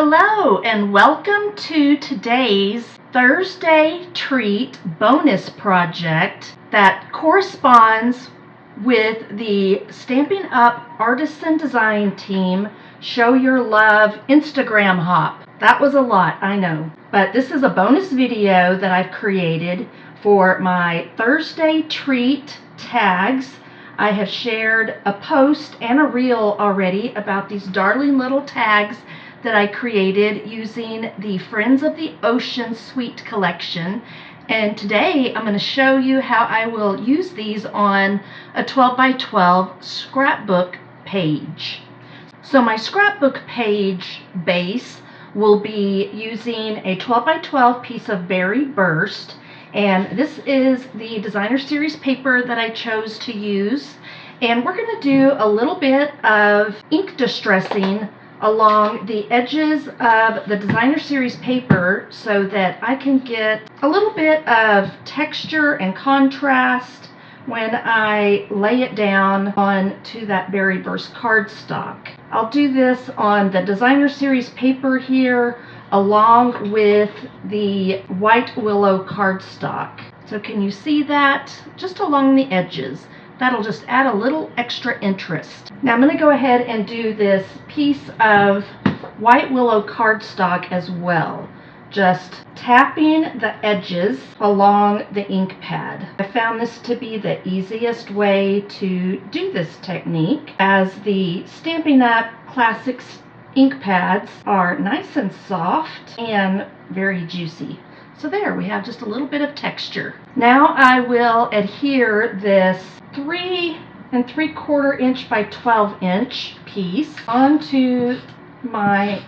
Hello and welcome to today's Thursday treat bonus project that corresponds with the Stampin' Up! Artisan Design Team Show Your Love Instagram Hop. That was a lot, I know, but this is a bonus video that I've created for my Thursday treat tags. I have shared a post and a reel already about these darling little tags that I created using the Friends of the Ocean Suite collection, and today I'm going to show you how I will use these on a 12 by 12 scrapbook page. So my scrapbook page base will be using a 12 by 12 piece of Berry Burst, and this is the designer series paper that I chose to use, and we're going to do a little bit of ink distressing along the edges of the designer series paper so that I can get a little bit of texture and contrast when I lay it down onto that Berry Burst cardstock. I'll do this on the designer series paper here along with the White Willow cardstock. So can you see that? Just along the edges. That'll just add a little extra interest. Now I'm going to go ahead and do this piece of White Willow cardstock as well. Just tapping the edges along the ink pad. I found this to be the easiest way to do this technique, as the Stampin' Up! Classics ink pads are nice and soft and very juicy. So there, we have just a little bit of texture. Now I will adhere this 3 3/4 inch by 12 inch piece onto my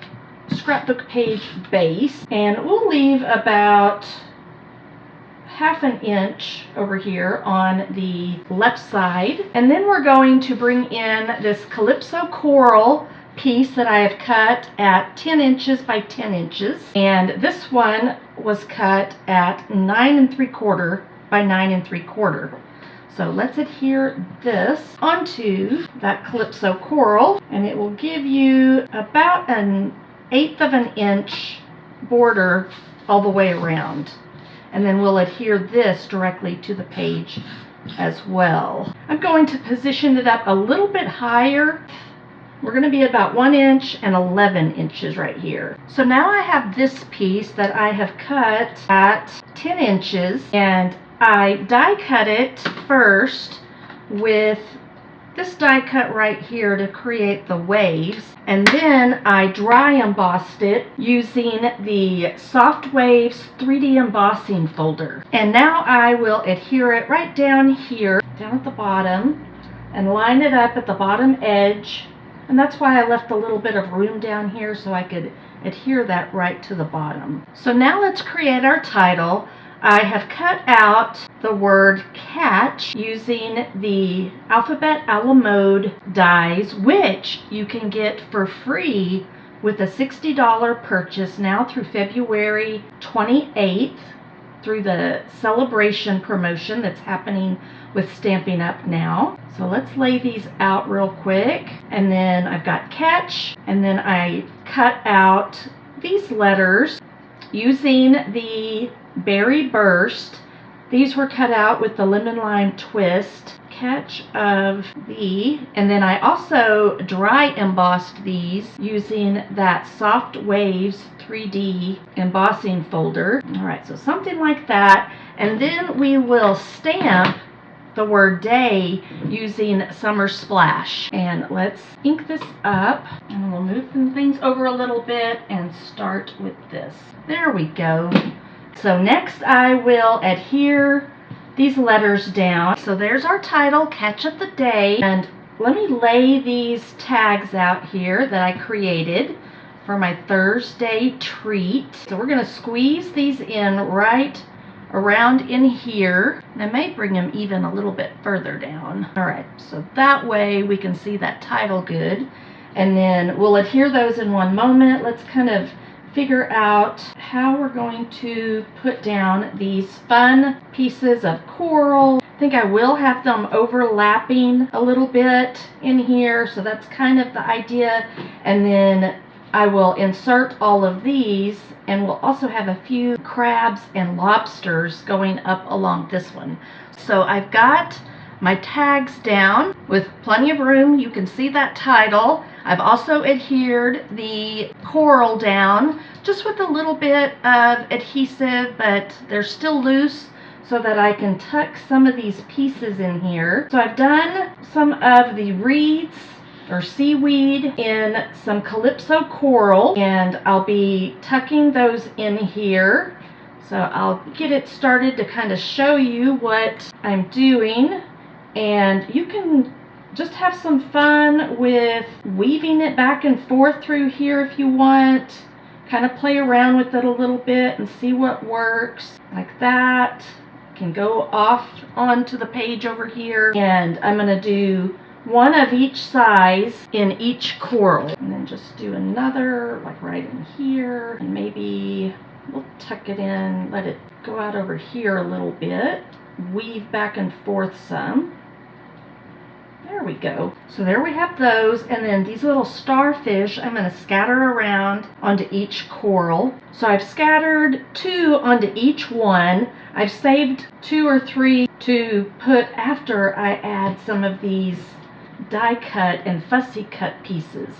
scrapbook page base, and we'll leave about 1/2 inch over here on the left side, and then we're going to bring in this Calypso Coral piece that I have cut at 10 inches by 10 inches, and this one was cut at 9 3/4 by 9 3/4. So let's adhere this onto that Calypso Coral, and it will give you about 1/8 of an inch border all the way around. And then we'll adhere this directly to the page as well. I'm going to position it up a little bit higher. We're going to be about 1 inch and 11 inches right here. So now I have this piece that I have cut at 10 inches, and I die cut it first with this die cut right here to create the waves, and then I dry embossed it using the Soft Waves 3D embossing folder. And now I will adhere it right down here, down at the bottom, and line it up at the bottom edge. And that's why I left a little bit of room down here so I could adhere that right to the bottom. So now let's create our title. I have cut out the word catch using the Alphabet a la Mode dies, which you can get for free with a $60 purchase now through February 28th through the celebration promotion that's happening with Stampin' Up! Now. So let's lay these out real quick. And then I've got catch, and then I cut out these letters using the Berry Burst. These were cut out with the Lemon Lime Twist. Catch of the, and then I also dry embossed these using that Soft Waves 3D embossing folder. Alright, so something like that. And then we will stamp the word day using Summer Splash. And let's ink this up, and we'll move things over a little bit and start with this. There we go. So next I will adhere these letters down. So there's our title, Catch of the Day, and let me lay these tags out here that I created for my Thursday treat. So we're going to squeeze these in right around in here, and I may bring them even a little bit further down. Alright, so that way we can see that title good, and then we'll adhere those in one moment. Let's kind of figure out how we're going to put down these fun pieces of coral. I think I will have them overlapping a little bit in here, so that's kind of the idea. And then I will insert all of these, and we'll also have a few crabs and lobsters going up along this one. So I've got my tags down with plenty of room. You can see that title. I've also adhered the coral down just with a little bit of adhesive, but they're still loose so that I can tuck some of these pieces in here. So I've done some of the reeds or seaweed in some calypso coral, and I'll be tucking those in here. So I'll get it started to kind of show you what I'm doing, and you can just have some fun with weaving it back and forth through here if you want. Kind of play around with it a little bit and see what works. Like that. Can go off onto the page over here, and I'm going to do one of each size in each coral, and then just do another like right in here, and maybe we'll tuck it in, let it go out over here a little bit, weave back and forth some. There we go. So there we have those, and then these little starfish I'm going to scatter around onto each coral. So I've scattered 2 onto each one. I've saved 2 or 3 to put after I add some of these die cut and fussy cut pieces.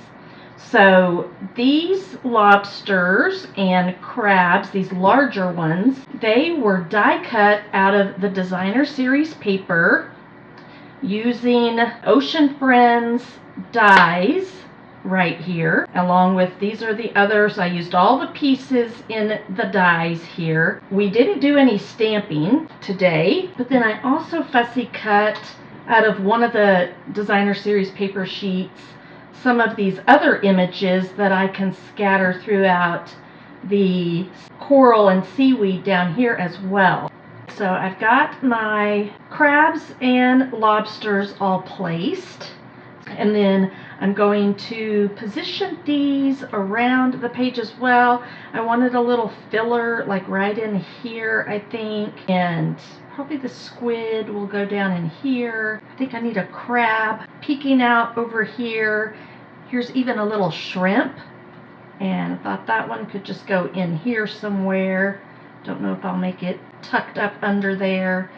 So these lobsters and crabs, these larger ones, they were die cut out of the designer series paper using Ocean Friends dies right here, along with these are the others. I used all the pieces in the dies here. We didn't do any stamping today, but then I also fussy cut out of one of the designer series paper sheets some of these other images that I can scatter throughout the coral and seaweed down here as well. So I've got my crabs and lobsters all placed, and then I'm going to position these around the page as well. I wanted a little filler like right in here, I think, and probably the squid will go down in here. I think I need a crab peeking out over here. Here's even a little shrimp, and I thought that one could just go in here somewhere. Don't know if I'll make it tucked up under there.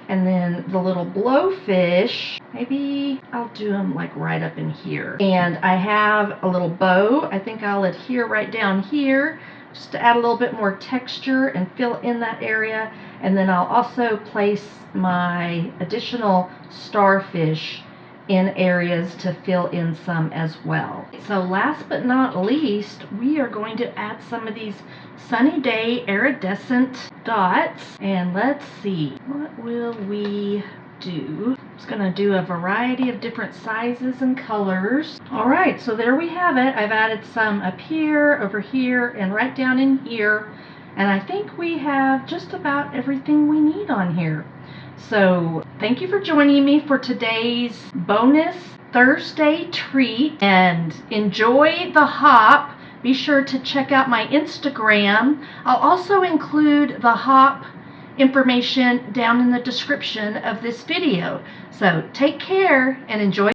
And then the little blowfish, maybe I'll do them like right up in here. And I have a little bow. I think I'll adhere right down here just to add a little bit more texture and fill in that area. And then I'll also place my additional starfish in areas to fill in some as well. So last but not least, we are going to add some of these sunny day iridescent dots, and let's see, what will we do? I'm just going to do a variety of different sizes and colors. Alright, so there we have it. I've added some up here, over here, and right down in here, and I think we have just about everything we need on here. So thank you for joining me for today's bonus Thursday treat, and enjoy the hop. Be sure to check out my Instagram. I'll also include the hop information down in the description of this video. So take care and enjoy.